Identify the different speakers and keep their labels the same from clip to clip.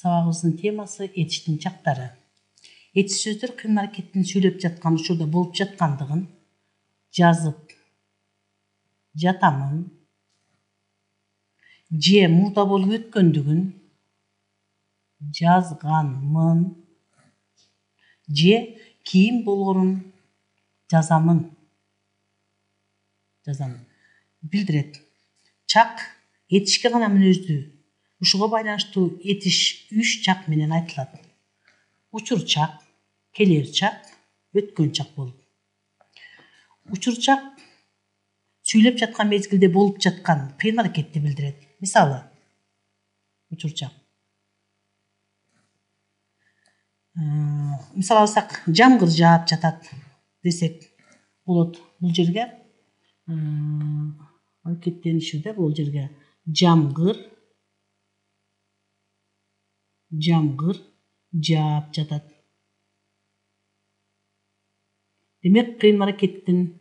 Speaker 1: Сабағыбыздын темасы этиштин жактары. Этиш сөздөр кыйын аракеттин сүйлөп жаткан учурда болуп жаткандыгын жазып жатамын же мурда болуп өткөндүгүн жазганмын же кийин болгонун жазамын билдирет. Чак этишке гана мүнөздүү. Ушуга байланыштуу этиш 3 чак менен айтылат. Учур чак, келер чак, өткөн чак болуп. Учур чак сүйлөп жаткан мезгилде болуп жаткан кыйын аракетти билдирет. Мисалы, учур чак. Мисалы алсак, жамгыр жаап жатат десек болот. Бул жерге аракеттенишүүдө бул жерге жамгыр жаап жатат. Демек, кыйын аракеттин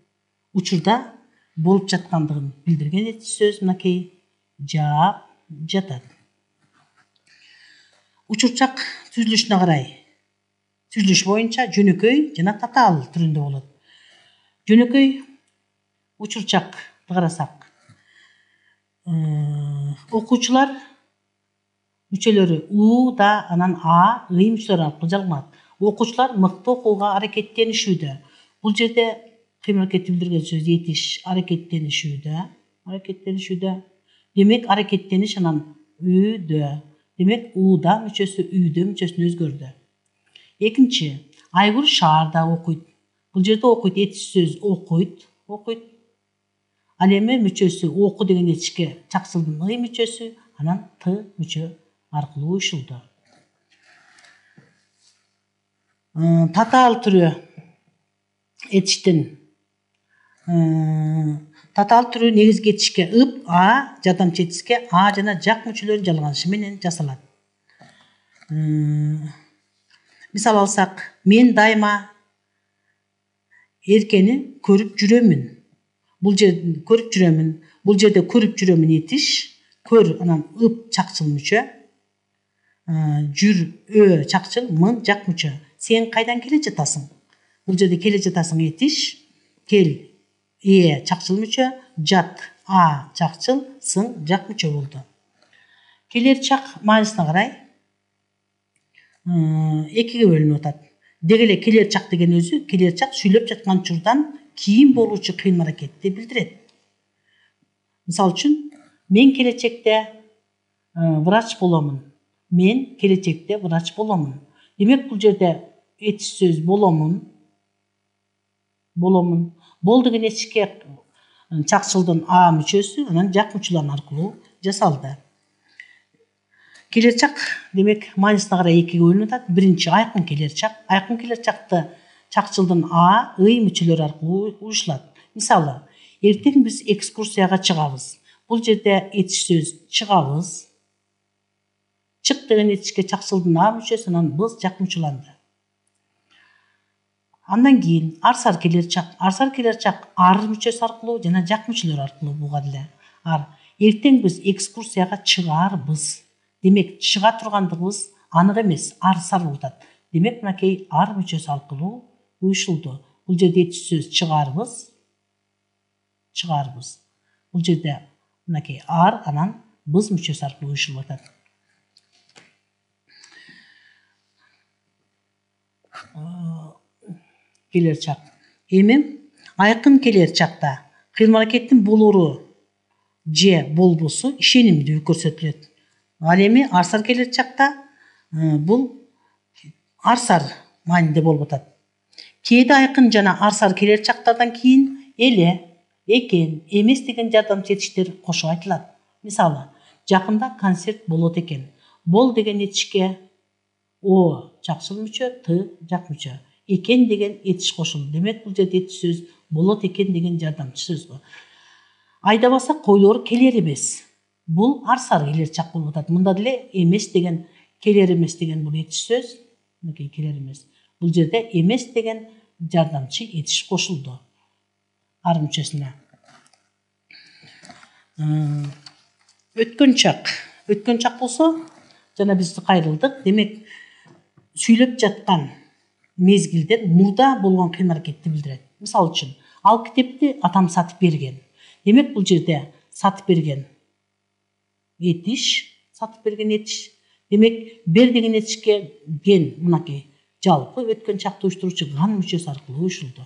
Speaker 1: учурда болуп жаткандыгын билдирген этиш сөз мынакей жаап жатат. Учурчак түзүлүшүнө карай. Түзүлүш боюнча жөнөкөй жана татаал түрүндө болот. Жөнөкөй учурчакты карасак, окуучулар мүчөлөрү у, да, анан а, ый мүчөлөрү аркылуу жалганат. Окуучулар мыкты окууга аракеттенишүүдө. Бул жерде кыйын аракетти билдирген сөз этиш аракеттенишүүдө. Демек, аракеттениш анан үйдө. Демек, уда мүчөсү үйдө мүчөсүнө өзгөрдү. Экинчи, Айгүл шаарда окуйт. Бул жерде окуйт этиш сөз окуйт. Ал эми мүчөсү оку деген этишке чакчылдын ый мүчөсү, анан т мүчө аркылуу уюшулду. Татаал түрү этиштин негизги этишке ып, а, жардамчы этишке а жана жак мүчөлөрүнүн жалганышы менен жасалат. Мисал алсак, мен дайыма эркени көрүп жүрөмүн. Бул жерде көрүп жүрөмүн этиш, көр анан ып чакчыл мүчө, жүр ö чакчыл, мын жак мүчө. Сен кайдан келе жатасың? Бул жерде келе жатасың этиш, кел чакчыл мүчө, жат а чакчыл, сың жак мүчө болду. Келер чак маанисине карай экиге бөлүнүп атат. Деги эле келер чак деген өзү, келер чак сүйлөп жаткан учурдан кийин болуучу кыйын аракетти билдирет. Мисалы үчүн, мен келечекте врач боломун. Демек, бул жерде этиш сөз боломун. Бол деген этишке чакчылдын а мүчөсү, анан жак мүчөлөр аркылуу жасалды. Келер чак, демек, маанисине карай экиге бөлүнүп атат. Биринчи, айкын келер чак. Айкын келер чакты чакчылдын а, ый мүчөлөрү аркылуу уюшулат. Мисалы, эртең биз экскурсияга чыгабыз. Бул жерде этиш сөз чыгабыз. Чык деген этишке чакчылдын а мүчөсү, анан быз жак мүчөланды. Андан кийин арсар келер чак. Арсар келер чак ар мүчөсү аркылуу жана жак мүчөлөр аркылуу буга эле. Эртең биз экскурсияга чыгарбыз. Демек, чыга тургандыгыбыз анык эмес, арсар болуп атат. Демек, мынакей ар мүчөсү аркылуу уюшулду. Бул жерде этиш сөз чыгарбыз. Бул жерде мынакей ар, анан быз мүчөсү аркылуу уюшулуп атат. Келер чак. Эми айкын келер чакта кыйын аракеттин болору же болбосу ишенимдүү көрсөтүлөт. Ал эми арсар келер чакта бул арсар маанинде болуп атат. Кээде айкын жана арсар келер чактардан кийин эле, экен, эмес деген жардамчы этиштер кошуп айтылат. Мисалы, жакында концерт болот экен. Бол деген этишке о чакчыл мүчө, т жак мүчө. Экен деген этиш кошулду. Демек, бул жерде этиш сөз болот экен деген жардамчы сөз. Айдабаса койлор келер эмес. Бул арсар келер чак болуп атат. Мында деле эмес деген, келер эмес деген бул этиш сөз. Мынакей келер эмес. Бул жерде эмес деген жардамчы этиш кошулду ар мүчөсүнө. Өткөн чак болсо жана биз кайрылдык. Демек сүйлөп жаткан мезгилдер мурда болгон кыймыл-аракетти билдирет. Мисалы үчүн, ал китепти атам сатып берген. Демек бул жерде сатып берген этиш, Демек бер деген этишке ген мынакей жалпы өткөн чакты уюштуруучу ган мүчөсү аркылуу уюшулду.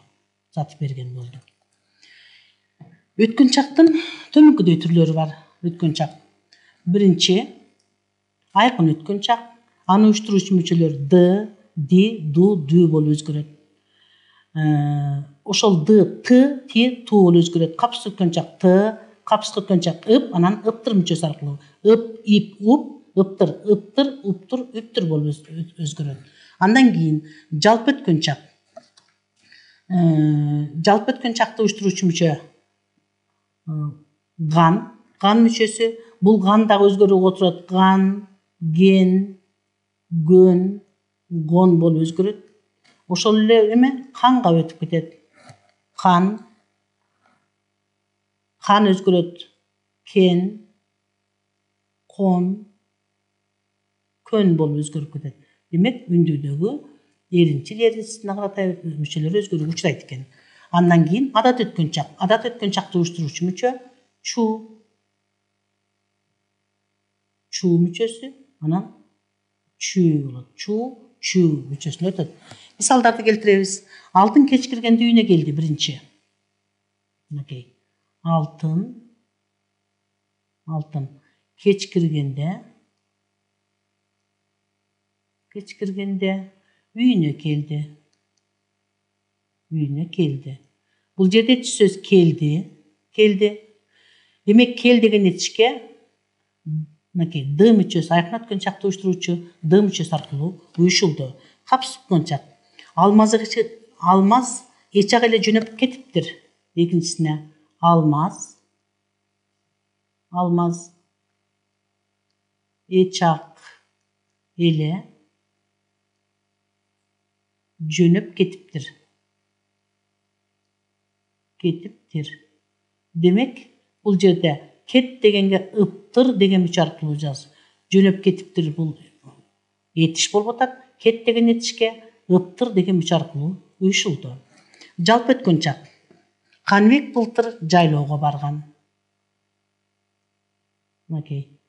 Speaker 1: Сатып берген болду. Өткөн чактын төмөнкүдөй түрлөрү бар. Өткөн чак. Биринчи айкын өткөн чак. Аны уюштуруучу мүчөлөр д, ди, ду, дүү болуп өзгөрөт. Ошол д, т, ти, ту болуп өзгөрөт. Капсыз өткөн чак т, капсыз өткөн чак ып, анан ыптыр мүчөсү аркылуу ып, ип, уп, ыптыр, уптур, үптүр болуп өзгөрөт. Андан кийин жалпы өткөн чак. Жалпы өткөн чакты уюштуруучу мүчө ган мүчөсү. Бул ган дагы өзгөрүүгө отурат. Ган, ген, гөн, гон болуп өзгөрөт. Ошол эле эме канга өтүп кетет. Кан өзгөрөт. Кен, кон, көн болуп өзгөрүп кетет. Демек үндүүдөгү эринчил эринчисине карата мүчөлөр өзгөрүүгө учурайт экен. Андан кийин адат өткөн чак. Адат өткөн чакты уюштуруучу мүчө чу мүчөсү, анан чүү болот. Чүү мүчөсүнө өтөт. Мисалдарды келтиребиз. Алтын кеч киргенде үйүнө келди биринчи. Мынакей. Алтын кеч киргенде үйүнө келди. Бул жерде сөз келди. Демек кел деген этишке мынакей д мүчөсү, айкын өткөн чакты уюштуруучу д мүчөсү аркылуу уюшулду. Капсыз өткөн чак. Алмаз эчак эле жөнөп кетиптир. Экинчисине алмаз эчак эле жөнөп кетиптир. Демек бул жерде кет дегенге ыптыр деген мүчө аркылуу жаз. Жөнөп кетиптир бул этиш болуп атат. Кет деген этишке ыптыр деген мүчө аркылуу уюшулду. Жалпы өткөн чак. Каныбек былтыр жайлоого барган. Мынакей.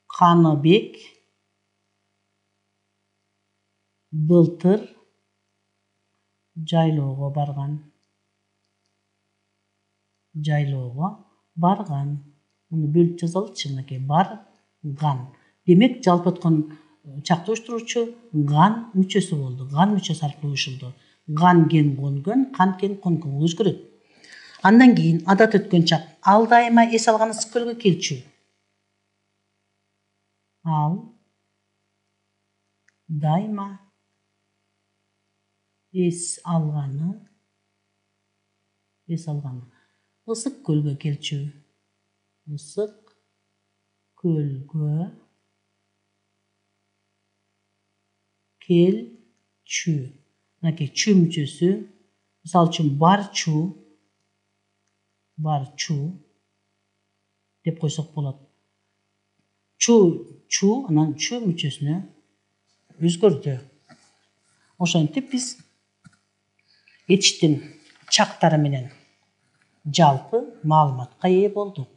Speaker 1: Каныбек былтыр жайлоого барган. Муну бөлүп жазалычы, мынакей барган. Демек жалпы өткөн чакты уюштуруучу ган мүчөсү болду. Ган мүчөсү аркылуу уюшулду. Ган, ген, гон, кан, кен, кон өзгөрөт. Андан кийин адат өткөн чак. Ал дайыма эс алган ысык көлгө келчү. Ал дайыма эс алганы ысык көлгө келчү. Ысык көлгө келчү. Мынакей чү мүчөсү. Мисалы үчүн барчу деп койсок болот. Чу анан чү мүчөсүнө өзгөрдү. Ошентип биз этиштин чактары менен жалпы маалыматка ээ болдук.